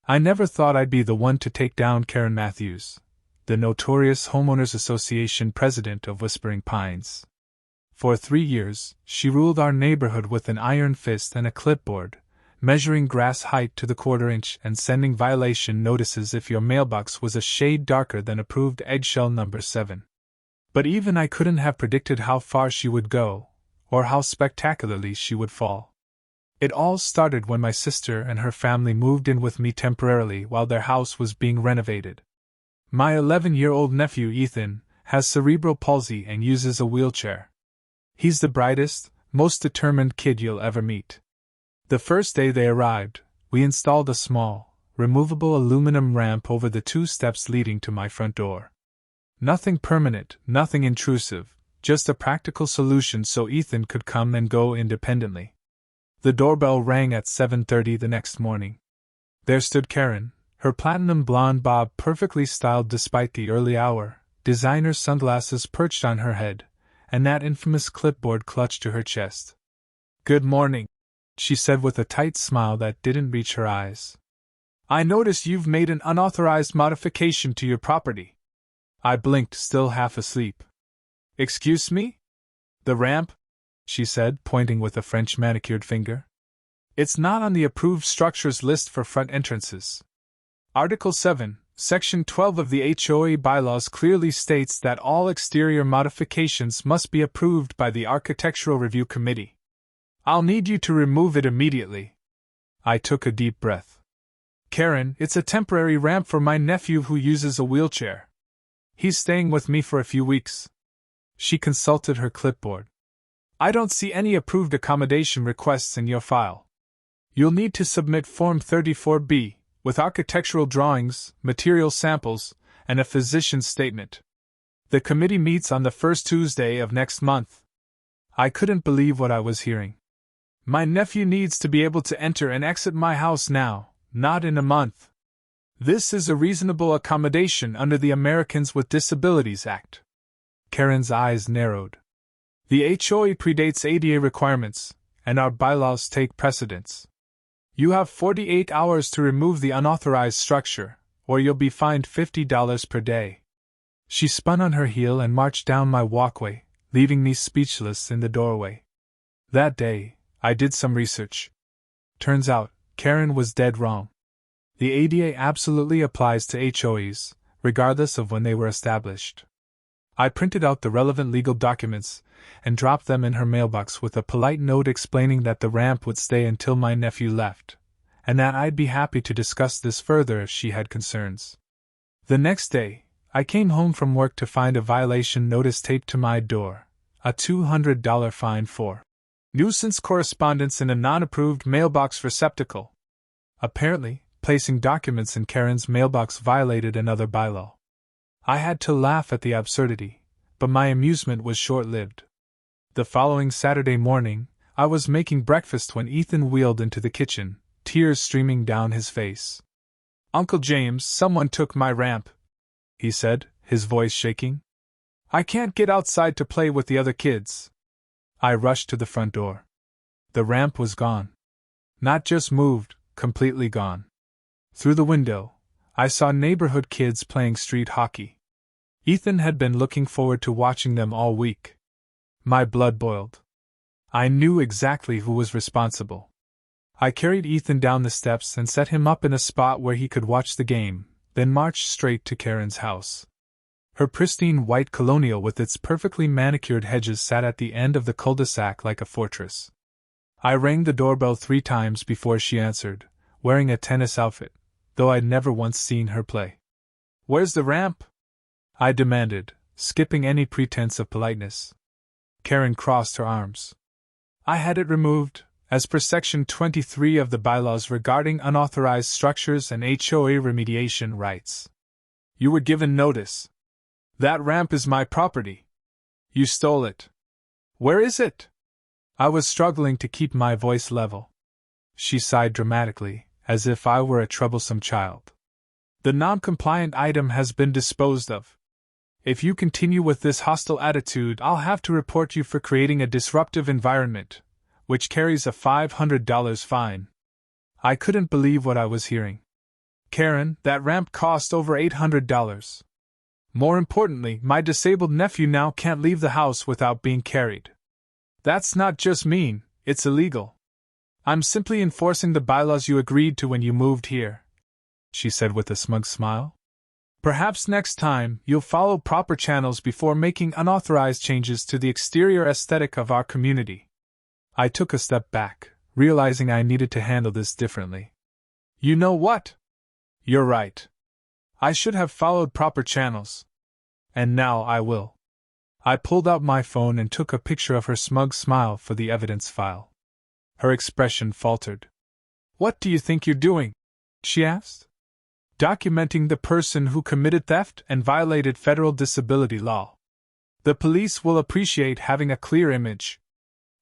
I never thought I'd be the one to take down Karen Matthews, the notorious Homeowners Association president of Whispering Pines. For 3 years, she ruled our neighborhood with an iron fist and a clipboard, measuring grass height to the quarter inch and sending violation notices if your mailbox was a shade darker than approved eggshell number 7. But even I couldn't have predicted how far she would go, or how spectacularly she would fall. It all started when my sister and her family moved in with me temporarily while their house was being renovated. My 11-year-old nephew Ethan has cerebral palsy and uses a wheelchair. He's the brightest, most determined kid you'll ever meet. The first day they arrived, we installed a small, removable aluminum ramp over the 2 steps leading to my front door. Nothing permanent, nothing intrusive, just a practical solution so Ethan could come and go independently. The doorbell rang at 7:30 the next morning. There stood Karen, her platinum blonde bob perfectly styled despite the early hour, designer sunglasses perched on her head, and that infamous clipboard clutched to her chest. "Good morning," she said with a tight smile that didn't reach her eyes. "I notice you've made an unauthorized modification to your property." I blinked, still half asleep. "Excuse me? The ramp?" she said, pointing with a French manicured finger. "It's not on the approved structures list for front entrances. Article 7, Section 12 of the HOA bylaws clearly states that all exterior modifications must be approved by the Architectural Review Committee. I'll need you to remove it immediately." I took a deep breath. "Karen, it's a temporary ramp for my nephew who uses a wheelchair. He's staying with me for a few weeks." She consulted her clipboard. "I don't see any approved accommodation requests in your file. You'll need to submit Form 34B, with architectural drawings, material samples, and a physician's statement. The committee meets on the first Tuesday of next month." I couldn't believe what I was hearing. "My nephew needs to be able to enter and exit my house now, not in a month. This is a reasonable accommodation under the Americans with Disabilities Act." Karen's eyes narrowed. "The HOA predates ADA requirements, and our bylaws take precedence. You have 48 hours to remove the unauthorized structure, or you'll be fined $50 per day." She spun on her heel and marched down my walkway, leaving me speechless in the doorway. That day, I did some research. Turns out, Karen was dead wrong. The ADA absolutely applies to HOAs, regardless of when they were established. I printed out the relevant legal documents and dropped them in her mailbox with a polite note explaining that the ramp would stay until my nephew left, and that I'd be happy to discuss this further if she had concerns. The next day, I came home from work to find a violation notice taped to my door, a $200 fine for nuisance correspondence in a non-approved mailbox receptacle. Apparently, placing documents in Karen's mailbox violated another bylaw. I had to laugh at the absurdity, but my amusement was short-lived. The following Saturday morning, I was making breakfast when Ethan wheeled into the kitchen, tears streaming down his face. "Uncle James, someone took my ramp," he said, his voice shaking. "I can't get outside to play with the other kids." I rushed to the front door. The ramp was gone. Not just moved, completely gone. Through the window, I saw neighborhood kids playing street hockey. Ethan had been looking forward to watching them all week. My blood boiled. I knew exactly who was responsible. I carried Ethan down the steps and set him up in a spot where he could watch the game, then marched straight to Karen's house. Her pristine white colonial with its perfectly manicured hedges sat at the end of the cul-de-sac like a fortress. I rang the doorbell 3 times before she answered, wearing a tennis outfit, though I'd never once seen her play. "Where's the ramp?" I demanded, skipping any pretense of politeness. Karen crossed her arms. "I had it removed, as per Section 23 of the bylaws regarding unauthorized structures and HOA remediation rights. You were given notice. That ramp is my property. You stole it. Where is it?" I was struggling to keep my voice level. She sighed dramatically, as if I were a troublesome child. "The non-compliant item has been disposed of. If you continue with this hostile attitude, I'll have to report you for creating a disruptive environment, which carries a $500 fine." I couldn't believe what I was hearing. Karen, that ramp cost over $800. More importantly, my disabled nephew now can't leave the house without being carried. That's not just mean, it's illegal. I'm simply enforcing the bylaws you agreed to when you moved here," she said with a smug smile. "Perhaps next time you'll follow proper channels before making unauthorized changes to the exterior aesthetic of our community." I took a step back, realizing I needed to handle this differently. "You know what? You're right. I should have followed proper channels. And now I will." I pulled out my phone and took a picture of her smug smile for the evidence file. Her expression faltered. "What do you think you're doing?" she asked. "Documenting the person who committed theft and violated federal disability law. The police will appreciate having a clear image."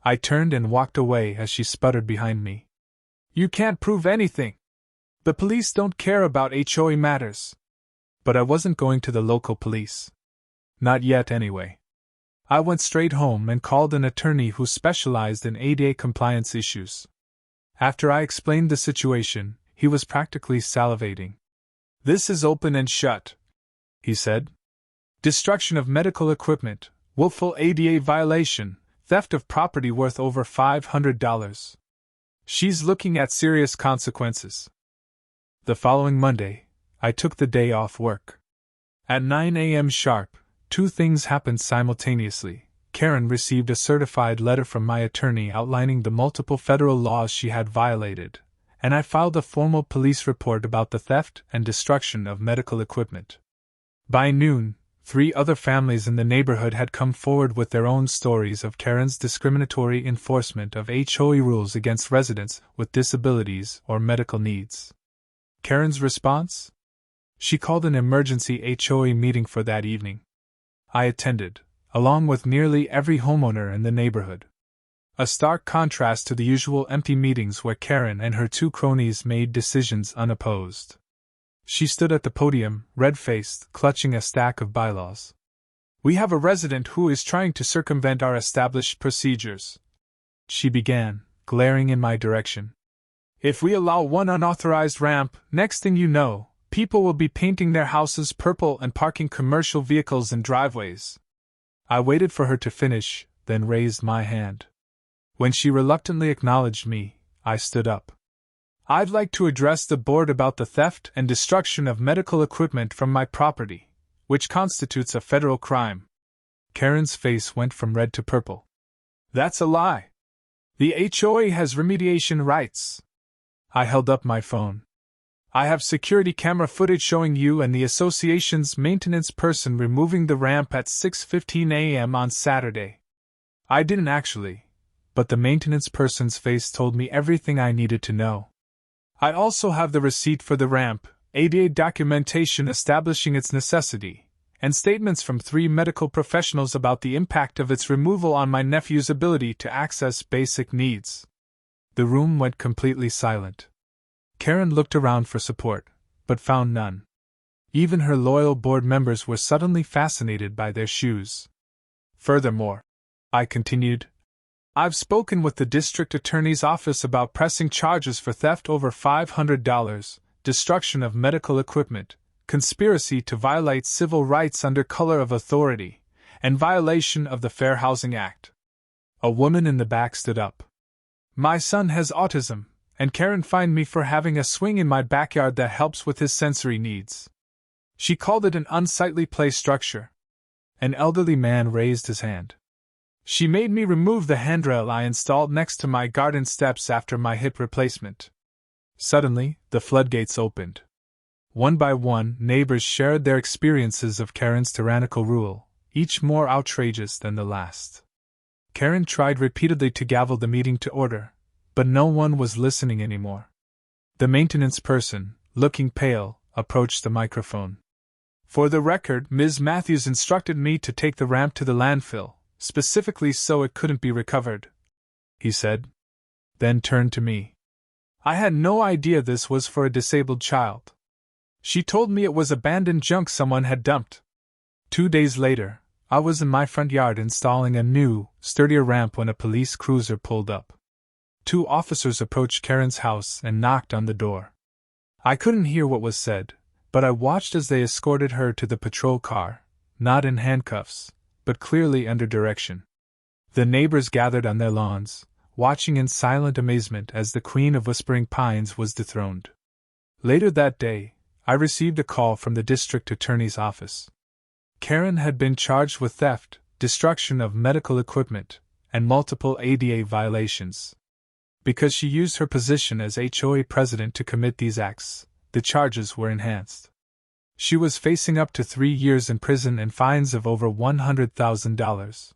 I turned and walked away as she sputtered behind me. "You can't prove anything. The police don't care about HOA matters." But I wasn't going to the local police. Not yet, anyway. I went straight home and called an attorney who specialized in ADA compliance issues. After I explained the situation, he was practically salivating. "This is open and shut," he said. "Destruction of medical equipment, willful ADA violation, theft of property worth over $500. She's looking at serious consequences." The following Monday, I took the day off work. At 9 a.m. sharp, two things happened simultaneously. Karen received a certified letter from my attorney outlining the multiple federal laws she had violated, and I filed a formal police report about the theft and destruction of medical equipment. By noon, 3 other families in the neighborhood had come forward with their own stories of Karen's discriminatory enforcement of HOA rules against residents with disabilities or medical needs. Karen's response? She called an emergency HOA meeting for that evening. I attended, along with nearly every homeowner in the neighborhood. A stark contrast to the usual empty meetings where Karen and her 2 cronies made decisions unopposed. She stood at the podium, red-faced, clutching a stack of bylaws. "We have a resident who is trying to circumvent our established procedures," she began, glaring in my direction. "If we allow one unauthorized ramp, next thing you know, people will be painting their houses purple and parking commercial vehicles in driveways." I waited for her to finish, then raised my hand. When she reluctantly acknowledged me, I stood up. "I'd like to address the board about the theft and destruction of medical equipment from my property, which constitutes a federal crime." Karen's face went from red to purple. "That's a lie. The HOA has remediation rights." I held up my phone. "I have security camera footage showing you and the association's maintenance person removing the ramp at 6:15 a.m. on Saturday. I didn't actually, but the maintenance person's face told me everything I needed to know. I also have the receipt for the ramp, ADA documentation establishing its necessity, and statements from 3 medical professionals about the impact of its removal on my nephew's ability to access basic needs." The room went completely silent. Karen looked around for support, but found none. Even her loyal board members were suddenly fascinated by their shoes. "Furthermore," I continued, "I've spoken with the district attorney's office about pressing charges for theft over $500, destruction of medical equipment, conspiracy to violate civil rights under color of authority, and violation of the Fair Housing Act." A woman in the back stood up. "My son has autism, and Karen fined me for having a swing in my backyard that helps with his sensory needs. She called it an unsightly play structure." An elderly man raised his hand. "She made me remove the handrail I installed next to my garden steps after my hip replacement." Suddenly, the floodgates opened. One by one, neighbors shared their experiences of Karen's tyrannical rule, each more outrageous than the last. Karen tried repeatedly to gavel the meeting to order, but no one was listening anymore. The maintenance person, looking pale, approached the microphone. "For the record, Ms. Matthews instructed me to take the ramp to the landfill, specifically so it couldn't be recovered," he said. Then turned to me. "I had no idea this was for a disabled child. She told me it was abandoned junk someone had dumped." 2 days later, I was in my front yard installing a new, sturdier ramp when a police cruiser pulled up. 2 officers approached Karen's house and knocked on the door. I couldn't hear what was said, but I watched as they escorted her to the patrol car, not in handcuffs, but clearly under direction. The neighbors gathered on their lawns, watching in silent amazement as the Queen of Whispering Pines was dethroned. Later that day, I received a call from the district attorney's office. Karen had been charged with theft, destruction of medical equipment, and multiple ADA violations. Because she used her position as HOA president to commit these acts, the charges were enhanced. She was facing up to 3 years in prison and fines of over $100,000.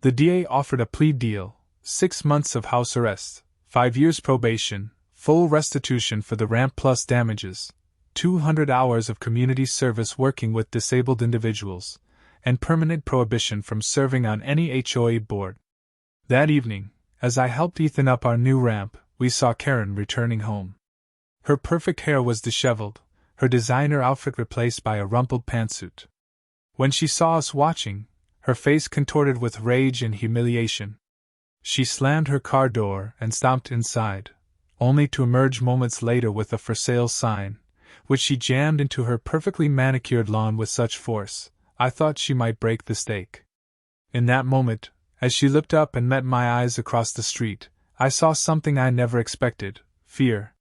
The DA offered a plea deal: 6 months of house arrest, 5 years probation, full restitution for the ramp plus damages, 200 hours of community service working with disabled individuals, and permanent prohibition from serving on any HOA board. That evening, as I helped Ethan up our new ramp, we saw Karen returning home. Her perfect hair was disheveled, her designer outfit replaced by a rumpled pantsuit. When she saw us watching, her face contorted with rage and humiliation. She slammed her car door and stomped inside, only to emerge moments later with a for sale sign, which she jammed into her perfectly manicured lawn with such force, I thought she might break the stake. In that moment, as she looked up and met my eyes across the street, I saw something I never expected: fear.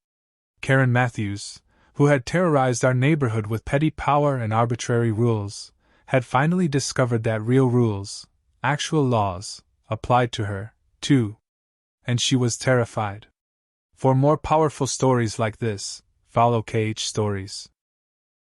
Karen Matthews, who had terrorized our neighborhood with petty power and arbitrary rules, had finally discovered that real rules, actual laws, applied to her, too. And she was terrified. For more powerful stories like this, follow KH Stories.